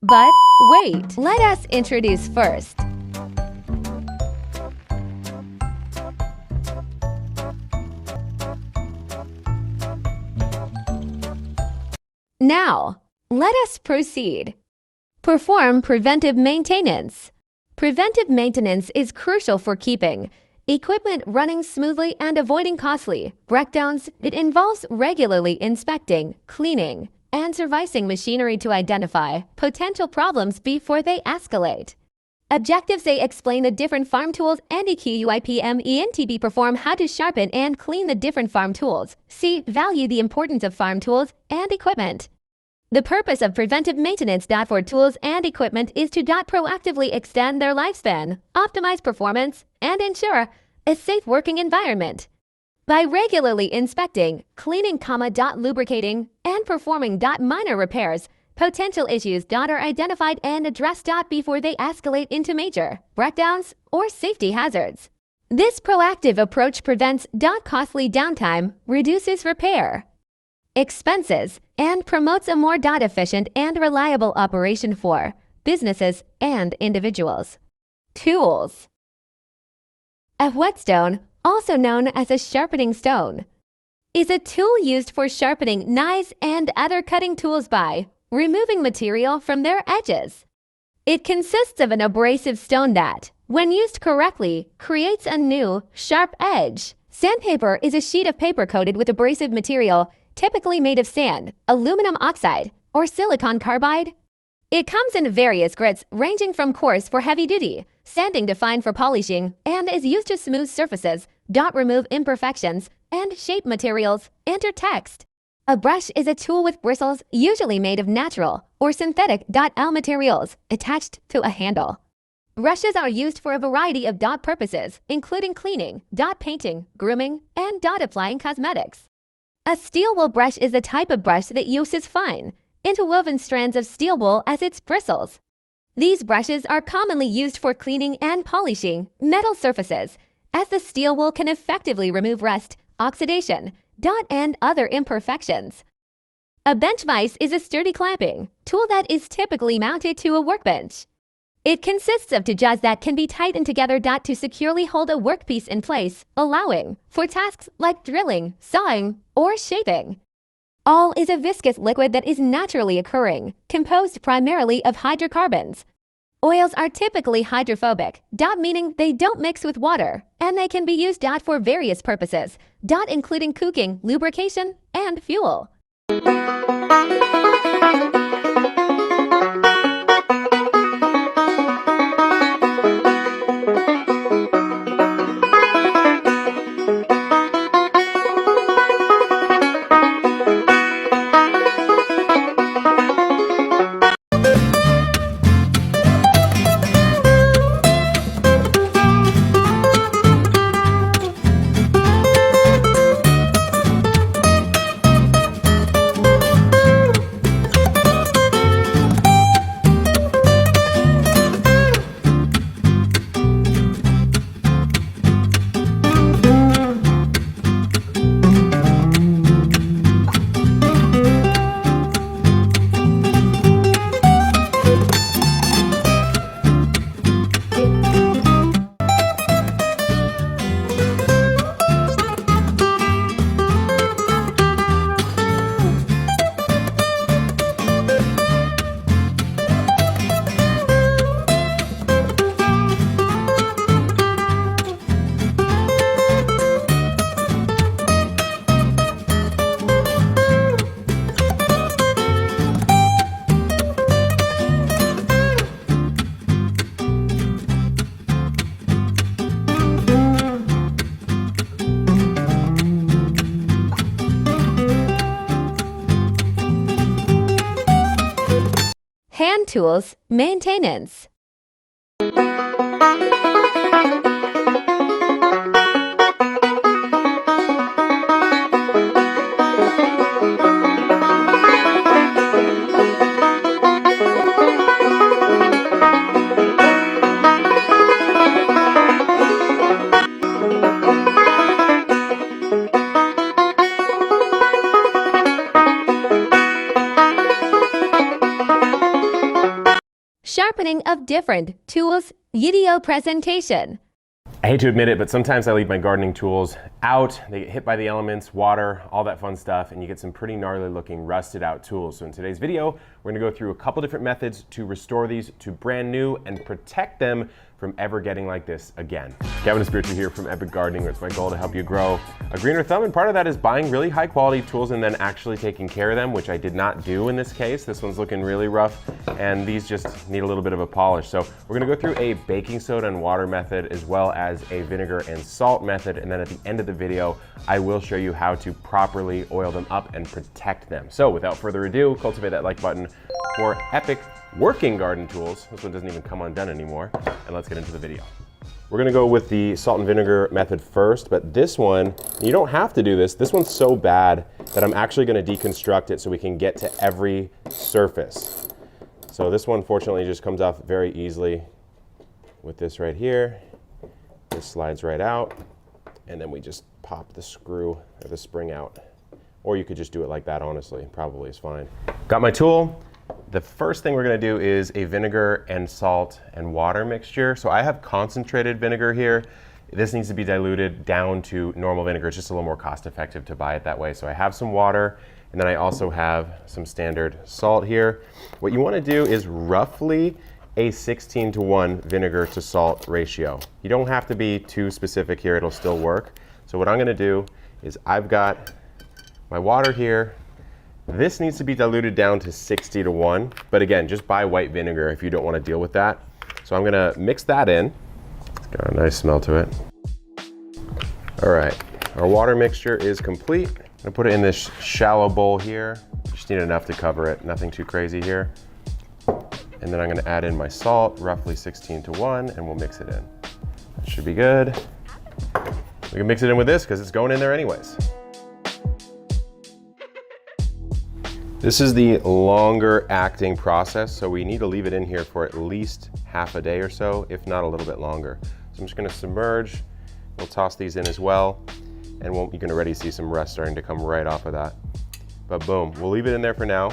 But wait, let us introduce first. Now, let us proceed. Perform preventive maintenance. Preventive maintenance is crucial for keeping equipment running smoothly and avoiding costly breakdowns. It involves regularly inspecting, cleaning, and servicing machinery to identify potential problems before they escalate. Objectives: A. Explain the different farm tools and EQUIPMENTB. Perform how to sharpen and clean the different farm tools. C. Value the importance of farm tools and equipment. The purpose of preventive maintenance for tools and equipment is to proactively extend their lifespan, optimize performance, and ensure a safe working environment. By regularly inspecting, cleaning, lubricating, and performing minor repairs, potential issues are identified and addressed before they escalate into major breakdowns or safety hazards. This proactive approach prevents costly downtime, reduces repair expenses, and promotes a more efficient and reliable operation for businesses and individuals. Tools. A whetstone, also known as a sharpening stone, is a tool used for sharpening knives and other cutting tools by removing material from their edges. It consists of an abrasive stone that, when used correctly, creates a new, sharp edge. Sandpaper is a sheet of paper coated with abrasive material, typically made of sand, aluminum oxide, or silicon carbide. It comes in various grades ranging from coarse for heavy-duty, sanding to fine for polishing, and is used to smooth surfaces, remove imperfections, and shape materials. Enter text. A brush is a tool with bristles, usually made of natural or synthetic materials, attached to a handle. Brushes are used for a variety of purposes, including cleaning, painting, grooming, and applying cosmetics. A steel wool brush is a type of brush that uses fine, interwoven strands of steel wool as its bristles. These brushes are commonly used for cleaning and polishing metal surfaces, as the steel wool can effectively remove rust, oxidation, and other imperfections. A bench vise is a sturdy clamping tool that is typically mounted to a workbench. It consists of two jaws that can be tightened together to securely hold a workpiece in place, allowing for tasks like drilling, sawing, or shaping. Oil is a viscous liquid that is naturally occurring, composed primarily of hydrocarbons. Oils are typically hydrophobic, meaning they don't mix with water, and they can be used for various purposes, including cooking, lubrication, and fuel. Hand tools maintenance. sharpening of different tools, video presentation. I hate to admit it, but sometimes I leave my gardening tools out. They get hit by the elements, water, all that fun stuff, and you get some pretty gnarly looking rusted out tools. So in today's video, we're gonna go through a couple different methods to restore these to brand new and protect them from ever getting like this again. Kevin Espiritu here from Epic Gardening, where it's my goal to help you grow a greener thumb, and part of that is buying really high quality tools and then actually taking care of them, which I did not do in this case. This one's looking really rough, and these just need a little bit of a polish. So we're gonna go through a baking soda and water method, as well as a vinegar and salt method, and then at the end of the video, I will show you how to properly oil them up and protect them. So without further ado, cultivate that like button for Epic working garden tools. This one doesn't even come undone anymore, and let's get into the video. We're gonna go with the salt and vinegar method first, but this one, you don't have to do this. This one's so bad that I'm actually gonna deconstruct it so we can get to every surface. So this one, fortunately, just comes off very easily with this right here. This slides right out, and then we just pop the screw or the spring out. Or you could just do it like that, honestly, probably is fine. Got my tool. The first thing we're gonna do is a vinegar and salt and water mixture. So I have concentrated vinegar here. This needs to be diluted down to normal vinegar. It's just a little more cost effective to buy it that way. So I have some water, and then I also have some standard salt here. What you wanna do is roughly a 16:1 vinegar to salt ratio. You don't have to be too specific here, it'll still work. So what I'm gonna do is I've got my water here. This needs to be diluted down to 60:1, but again, just buy white vinegar if you don't want to deal with that. So I'm gonna mix that in. It's got a nice smell to it. All right, our water mixture is complete. I'm gonna put it in this shallow bowl here. Just need enough to cover it, nothing too crazy here. And then I'm gonna add in my salt, roughly 16:1, and we'll mix it in. That should be good. We can mix it in with this because it's going in there anyways. This is the longer acting process, so we need to leave it in here for at least half a day or so, if not a little bit longer. So I'm just gonna submerge, we'll toss these in as well, and you can already see some rust starting to come right off of that. But boom, we'll leave it in there for now,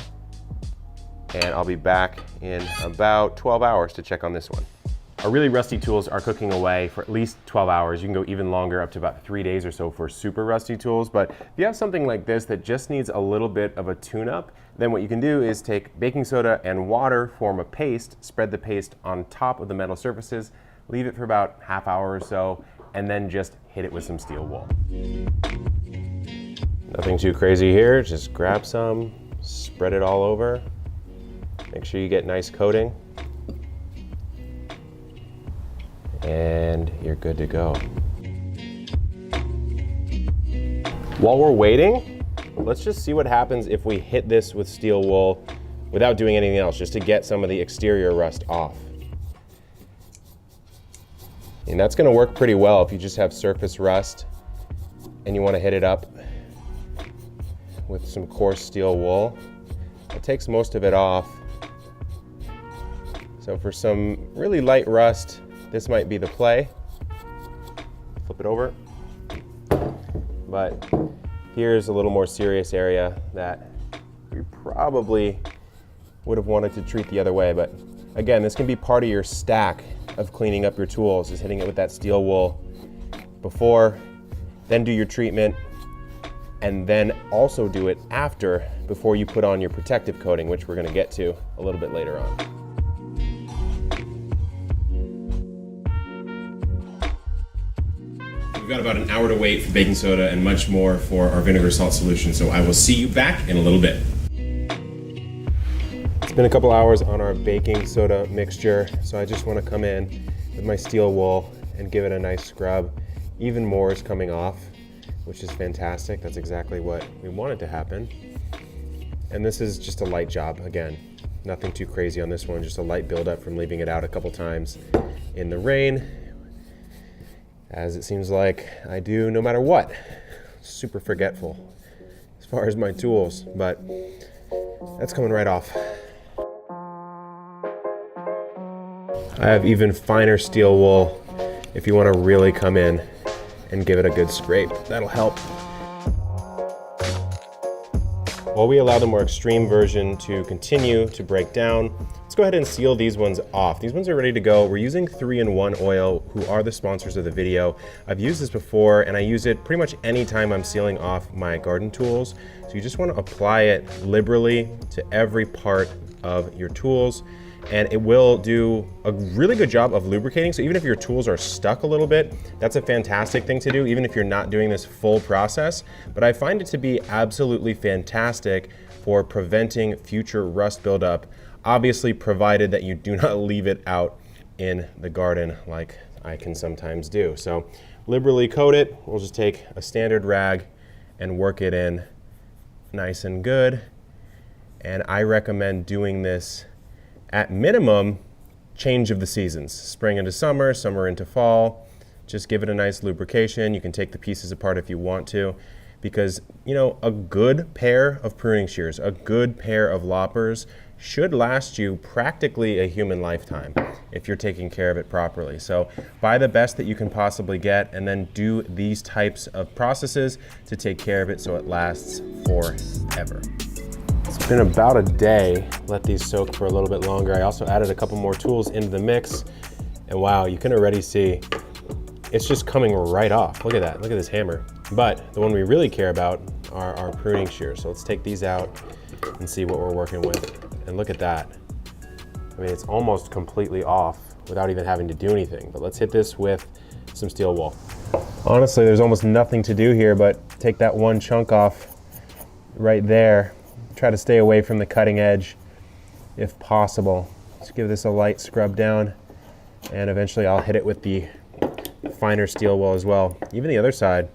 and I'll be back in about 12 hours to check on this one. Our really rusty tools are cooking away for at least 12 hours. You can go even longer, up to about 3 days or so for super rusty tools. But if you have something like this that just needs a little bit of a tune-up, then what you can do is take baking soda and water, form a paste, spread the paste on top of the metal surfaces, leave it for about half hour or so, and then just hit it with some steel wool. Nothing too crazy here, just grab some, spread it all over. Make sure you get nice coating. And you're good to go. While we're waiting, let's just see what happens if we hit this with steel wool without doing anything else, just to get some of the exterior rust off. And that's gonna work pretty well if you just have surface rust and you wanna hit it up with some coarse steel wool. It takes most of it off. So for some really light rust, this might be the play. Flip it over. But here's a little more serious area that we probably would have wanted to treat the other way. But again, this can be part of your stack of cleaning up your tools, is hitting it with that steel wool before, then do your treatment, and then also do it after, before you put on your protective coating, which we're gonna get to a little bit later on. We've got about an hour to wait for baking soda and much more for our vinegar salt solution, so I will see you back in a little bit. It's been a couple hours on our baking soda mixture, so I just want to come in with my steel wool and give it a nice scrub. Even more is coming off, which is fantastic. That's exactly what we wanted to happen. And this is just a light job, again. Nothing too crazy on this one, just a light buildup from leaving it out a couple times in the rain, as it seems like I do no matter what. Super forgetful as far as my tools, but that's coming right off. I have even finer steel wool if you want to really come in and give it a good scrape. That'll help. While we allow the more extreme version to continue to break down, let's let's go ahead and seal these ones off. These ones are ready to go. We're using 3-in-1 oil, who are the sponsors of the video. I've used this before, and I use it pretty much anytime I'm sealing off my garden tools. So you just want to apply it liberally to every part of your tools, and it will do a really good job of lubricating. So even if your tools are stuck a little bit, that's a fantastic thing to do, even if you're not doing this full process. But I find it to be absolutely fantastic for preventing future rust buildup, obviously provided that you do not leave it out in the garden like I can sometimes do. So liberally coat it. We'll just take a standard rag and work it in nice and good. And I recommend doing this at minimum change of the seasons, spring into summer, summer into fall. Just give it a nice lubrication. You can take the pieces apart if you want to, because a good pair of pruning shears, a good pair of loppers should last you practically a human lifetime if you're taking care of it properly. So buy the best that you can possibly get, and then do these types of processes to take care of it so it lasts forever. It's been about a day. Let these soak for a little bit longer. I also added a couple more tools into the mix, and wow, you can already see it's just coming right off. Look at that, look at this hammer. But the one we really care about are our pruning shears. So let's take these out and see what we're working with. And look at that. I mean, it's almost completely off without even having to do anything. But let's hit this with some steel wool. Honestly, there's almost nothing to do here but take that one chunk off right there. Try to stay away from the cutting edge if possible. Let's give this a light scrub down, and eventually I'll hit it with the finer steel wool as well. Even the other side,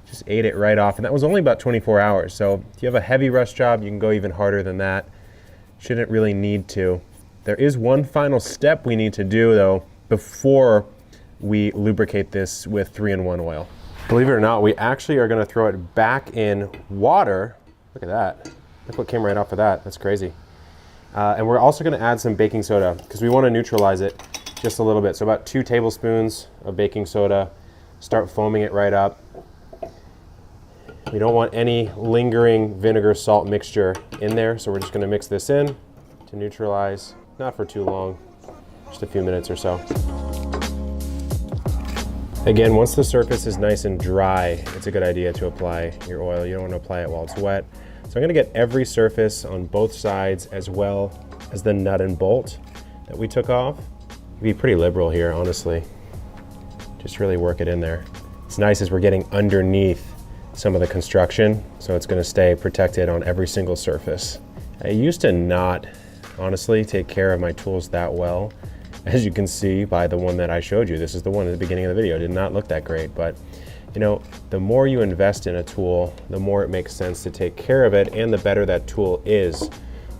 just ate it right off, and that was only about 24 hours. So if you have a heavy rust job, you can go even harder than that. Shouldn't really need to. There is one final step we need to do though before we lubricate this with 3-in-1 oil. Believe it or not, we actually are going to throw it back in water. Look at that. Look what came right off of that. That's crazy. And we're also going to add some baking soda because we want to neutralize it just a little bit. So about 2 tablespoons of baking soda. Start foaming it right up. We don't want any lingering vinegar salt mixture in there, so we're just going to mix this in to neutralize. Not for too long, just a few minutes or so. Again, once the surface is nice and dry, it's a good idea to apply your oil. You don't want to apply it while it's wet. So I'm going to get every surface on both sides, as well as the nut and bolt that we took off. Be pretty liberal here, honestly. Just really work it in there. It's nice as we're getting underneath some of the construction, so it's going to stay protected on every single surface. I used to not, honestly, take care of my tools that well. As you can see by the one that I showed you, this is the one at the beginning of the video. It did not look that great, but the more you invest in a tool, the more it makes sense to take care of it, and the better that tool is.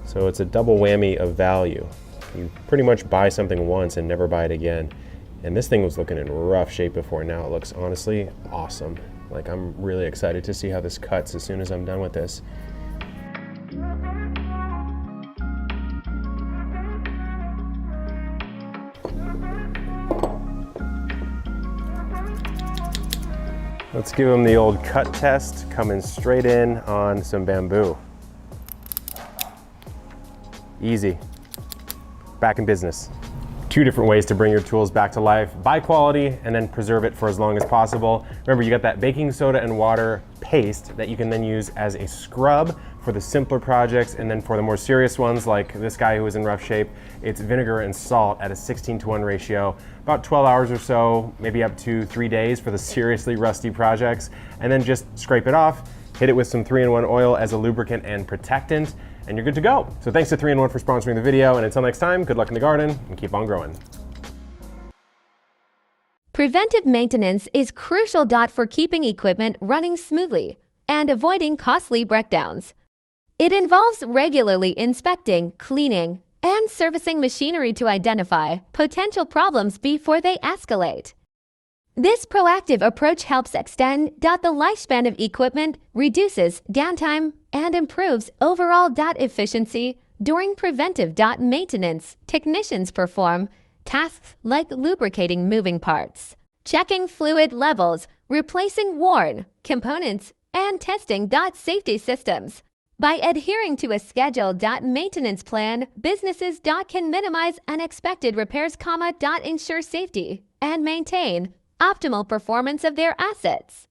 So it's a double whammy of value. You pretty much buy something once and never buy it again. And this thing was looking in rough shape before. Now it looks honestly awesome. Like, I'm really excited to see how this cuts as soon as I'm done with this. Let's give them the old cut test, coming straight in on some bamboo. Easy. Back in business. 2 different ways to bring your tools back to life. Buy quality and then preserve it for as long as possible. Remember, you got that baking soda and water paste that you can then use as a scrub for the simpler projects, and then for the more serious ones like this guy who is in rough shape, it's vinegar and salt at a 16:1 ratio. About 12 hours or so, maybe up to 3 days for the seriously rusty projects, and then just scrape it off, hit it with some 3-in-1 oil as a lubricant and protectant, and you're good to go. So thanks to 3-in-1 for sponsoring the video, and until next time, good luck in the garden and keep on growing. Preventive maintenance is crucial for keeping equipment running smoothly and avoiding costly breakdowns. It involves regularly inspecting, cleaning, and servicing machinery to identify potential problems before they escalate. This proactive approach helps extend the lifespan of equipment, reduces downtime, and improves overall efficiency. During preventive maintenance, technicians perform tasks like lubricating moving parts, checking fluid levels, replacing worn components, and testing safety systems. By adhering to a scheduled maintenance plan, businesses can minimize unexpected repairs, ensure safety, and maintain optimal performance of their assets.